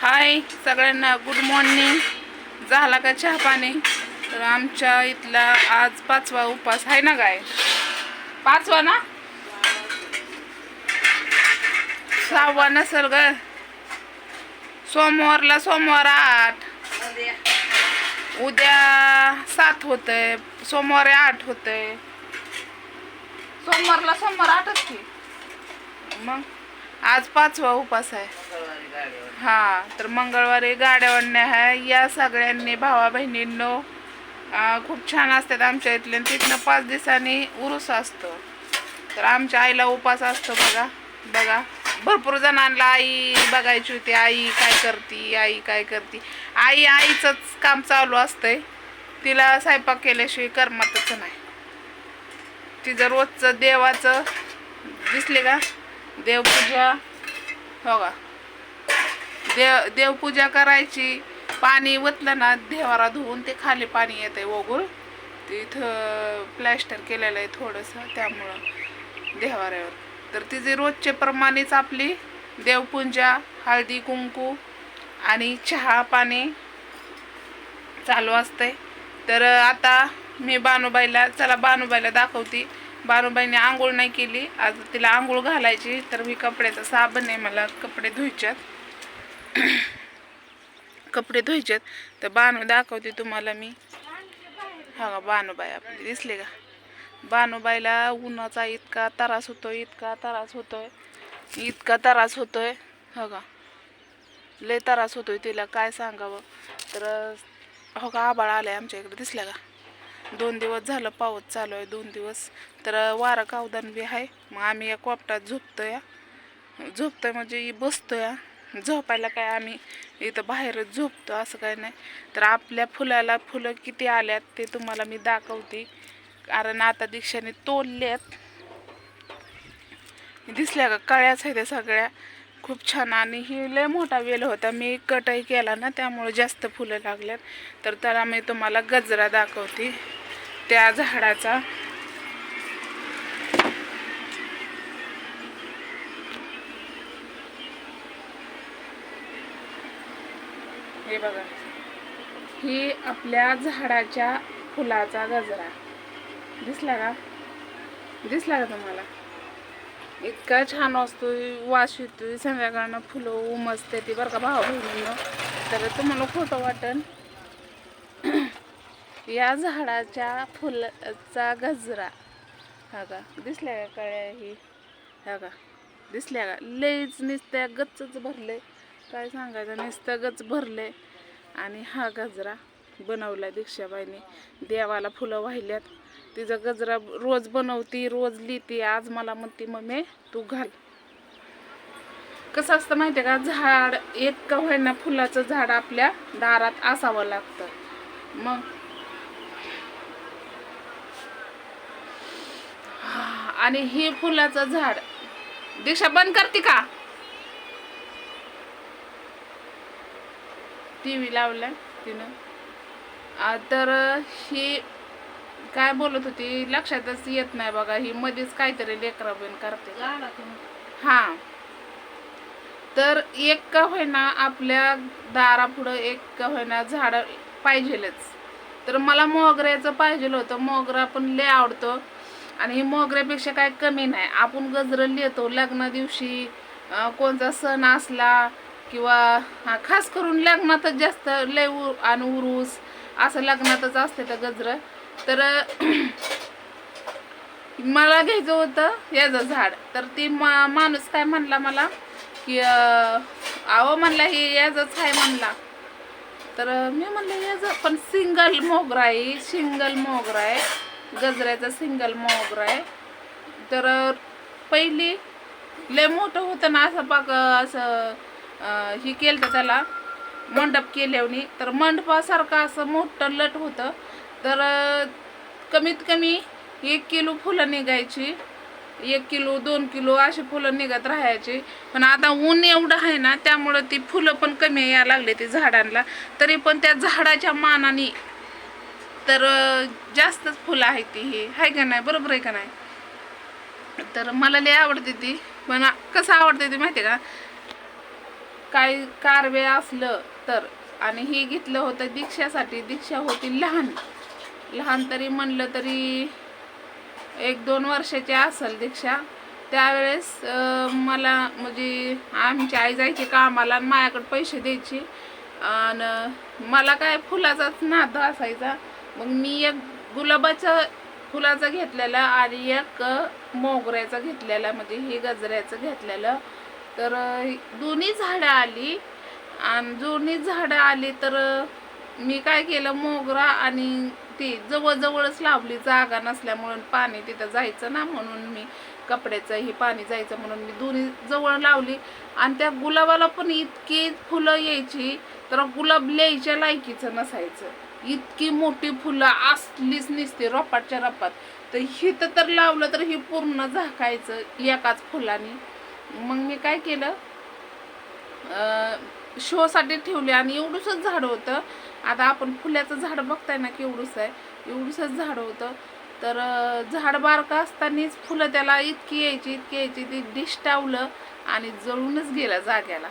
हाय सगळ्यांना, good morning. झाला का चहा पाणी? तर आमच्या इथला आज 5वा उपास आहे ना. काय 5वा ना? 6वा नसेल ग. सोमवार 8, उद्या 7 होतंय, सोमवारी 8 होतंय. सोमवार 8च की. मग आज 5वा उपास आहे. हा, तर मंगळवारी गाड्यावरण्या आहे. या सगळ्यांनी भावा बहिणींनो, खूप छान असतात आमच्या इथले. तिथनं 5 दिवसांनी उरूस असतो. तर आमच्या आईला उपास असतो. बघा भरपूर जणांना आई बघायची होती. आई काय करती. आईचंच काम चालू असतंय. तिला स्वयंपाक केल्याशिवाय करमतच नाही. तिचं रोजचं देवाचं दिसले का, देवपूजा. हो का, देवपूजा करायची. पाणी ओतलं ना देवारा धुवून, ते खाली पाणी येतंय ओघूळ. तिथं प्लॅस्टर केलेलं आहे थोडंसं, त्यामुळं देवाऱ्यावर. तर तिचे रोजचे प्रमाणेच आपली देवपूजा, हळदी कुंकू आणि चहा पाणी चालू असतंय. तर आता मी बानूबाईला दाखवते. बानूबाईने आंघोळ नाही केली आज, तिला आंघोळ घालायची. तर मी कपड्याचा साबण आहे, मला कपडे धुवायच्यात. तर बानू दाखवते तुम्हाला मी. हा, बानूबाई आपली दिसले का? बानूबाईला उन्हाचा इतका त्रास होतोय. हो का, लय त्रास होतोय तिला, काय सांगावं. तर हो का, आबाळ आलंय आमच्या इकडे, दिसलं का? 2 दिवस झालं पाऊस चालू आहे. 2 दिवस तर वारं कावदान बी आहे. मग आम्ही या कोपटात झोपतोय म्हणजे बसतोय. झोपायला काय आम्ही इथं बाहेरच झोपतो, असं काय नाही. तर आपल्या फुलाला फुलं किती आल्यात ते तुम्हाला मी दाखवते. कारण आता दीक्षाने तोडल्यात, दिसल्या का? कळ्याच आहे त्या सगळ्या, खूप छान. आणि ही लय मोठा वेल होता, मी कटही केला ना, त्यामुळे जास्त फुलं लागल्यात. तर त्याला मी तुम्हाला गजरा दाखवते त्या झाडाचा. हे बघा, ही आपल्या झाडाच्या फुलाचा गजरा. दिसला का तुम्हाला? इतका छान असतोय, वास येतोय. संध्याकाळनं फुलं उमसते ती, बरं का भाऊ बहिणीनं. तर तुम्हाला खोटं वाटन, या झाडाच्या फुलाचा गजरा. हा का, दिसल्या का कळ्या? ही हा का, दिसल्या का? लईच नुसत्या गच्चच भरले, काय सांगायचं, नुसतं गच भरले. आणि हा गजरा बनवला दीक्षाबाईने. देवाला फुलं वाहिल्यात. तिचा गजरा रोज बनवती, रोज लिहिती. आज मला म्हणती, मम्मी तू घाल. कसं असतं माहिती आहे का, झाड एक का होईना फुलाचं झाड आपल्या दारात असावं लागतं. मग आणि हे फुलाचं झाड, दीक्षा बंद करते का? टीव्ही लावलाय तिनं. तर ही काय बोलत होती लक्षातच येत नाही बघा. ही मध्येच काहीतरी लेकरा बन करते. हा, तर एक का होईना आपल्या दारापुढं एक का होईना झाड पाहिजेलच. तर मला मोगऱ्याचं पाहिजेल होतं. मोगरा पण लय आवडतो. आणि मोगऱ्यापेक्षा काय कमी नाही. आपण गजरं लिहितो लग्ना दिवशी, कोणता सण असला किंवा खास करून लग्नातच जास्त लय आणि उरूस असं लग्नातच असते तर गजरं. तर मला घ्यायचं होतं याचं झाड. तर ती माणूस काय म्हणला मला की अहो म्हणला हे याचंच आहे म्हणला. तर मी म्हणलं याचं पण सिंगल मोगरा आहे, गजऱ्याचा सिंगल मोगरा आहे. तर पहिली लय मोठं होतं ना, असं पाक असं ही केलं तर त्याला मंडप केल्यावनी. तर मंडपासारखं असं मोठं लट होतं. तर कमीत कमी 1 किलो फुलं निघायची. 1 किलो 2 किलो अशी फुलं निघत राहायची. पण आता ऊन एवढं आहे ना, त्यामुळं ती फुलं पण कमी यायला लागले ती झाडांना. तरी पण त्या झाडाच्या मानाने तर जास्तच फुलं आहे ती. ही आहे का नाही, बरोबर आहे का नाही? तर मला लय आवडते ती. पण कसं आवडते ती माहिती आहे का? काही कारवे असलं तर. आणि हे घेतलं होतं दीक्षासाठी. दीक्षा होती लहान लहान, तरी म्हणलं तरी 1-2 वर्षाची असेल दीक्षा. त्यावेळेस मला म्हणजे आमची आई जायची कामाला आणि माझ्याकडे पैसे द्यायची. आणि मला काय फुलाचाच नाद असायचा. मग मी एक गुलाबाचं फुलाचं घेतलेलं आणि एक मोगऱ्याचं घेतलेलं, म्हणजे हे गजऱ्याचं घेतलेलं. तर दोन्ही झाडं आली. आणि दोन्ही झाडं आली तर मी काय केलं, मोगरा आणि ती जवळजवळच लावली. जागा नसल्यामुळे पाणी तिथं जायचं ना, म्हणून मी कपड्याचं हे पाणी जायचं म्हणून मी दोन्ही जवळ लावली. आणि त्या गुलाबाला पण इतकी फुलं यायची, तर गुलाब लिहायच्या लायकीचं नसायचं. इतकी मोठी फुलं असलीच नसते रपाटच्या रपाट. तर हिथं तर लावलं तर ही पूर्ण झाकायचं एकाच फुलाने. मग मी काय केलं, शोसाठी ठेवले. आणि एवढंसच झाड होतं. आता आपण फुल्याचं झाड बघताय ना केवढंच आहे, एवढंसच झाड होतं. तर झाड बारकं असतानाच फुलं त्याला इतकी यायची ती डिस्टावलं आणि जळूनच गेलं जाग्याला.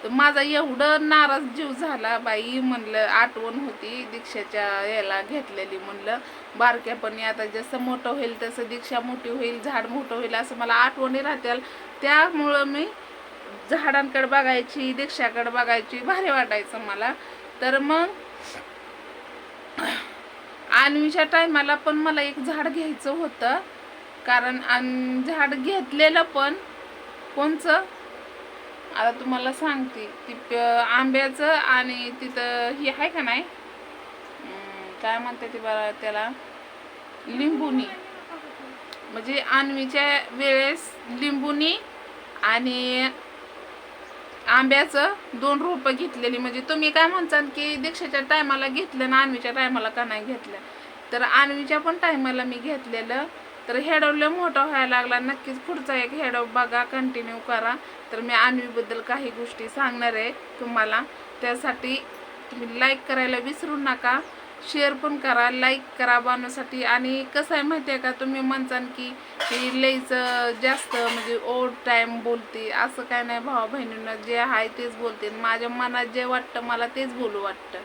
तर माझा एवढं नाराज जीव झाला. बाई म्हणलं, आठवण होती दीक्षाच्या याला घेतलेली. म्हणलं बारक्यापणी आता जसं मोठं होईल तसं दीक्षा मोठी होईल, झाड मोठं होईल, असं मला आठवणी राहतील. त्यामुळं मी झाडांकडे बघायची, दीक्षाकडे बघायची, भारी वाटायचं मला. तर मग अन्वीच्या टायमाला पण मला एक झाड घ्यायचं होतं. कारण झाड घेतलेलं पण कोणचं आता तुम्हाला सांगते, ती आंब्याचं. आणि तिथं हे आहे का नाही, काय म्हणते ते बरं त्याला, लिंबुनी. म्हणजे अन्वीच्या वेळेस लिंबुनी आणि आंब्याचं 2 रोपं घेतलेली. म्हणजे तुम्ही काय म्हणताल की दीक्षाच्या टायमाला घेतलं ना, अन्वीच्या टायमाला का नाही घेतलं. तर अन्वीच्या पण टायमाला मी घेतलेलं. तर हेडवलं मोठं व्हायला लागला. नक्कीच पुढचा एक हेडव बघा, कंटिन्यू करा. तर मी अन्वीबद्दल काही गोष्टी सांगणार आहे तुम्हाला. त्यासाठी तुम्ही लाईक करायला विसरू नका, शेअर पण करा, लाईक करा बनवण्यासाठी. आणि कसं आहे माहिती आहे का, तुम्ही म्हणताल की ही लईचं जास्त म्हणजे ओव्हर टाईम बोलते. असं काय नाही भावा बहिणींना, जे आहे तेच बोलते. माझ्या मनात जे वाटतं मला तेच बोलू वाटतं.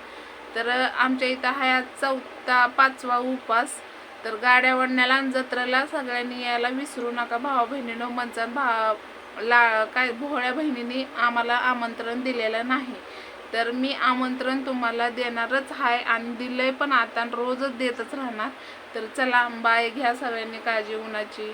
तर आमच्या इथं हा 4था 5वा उपास. तर गाड्या वडण्याला आणि जत्रेला सगळ्यांनी यायला विसरू नका भावा बहिणीनं. म्हणतात काय भोळ्या बहिणीने आम्हाला आमंत्रण दिलेलं नाही. तर मी आमंत्रण तुम्हाला देणारच आहे आणि दिलंय पण आता, रोजच देतच राहणार. तर चला बाय, घ्या सगळ्यांनी काळजी उन्हाची.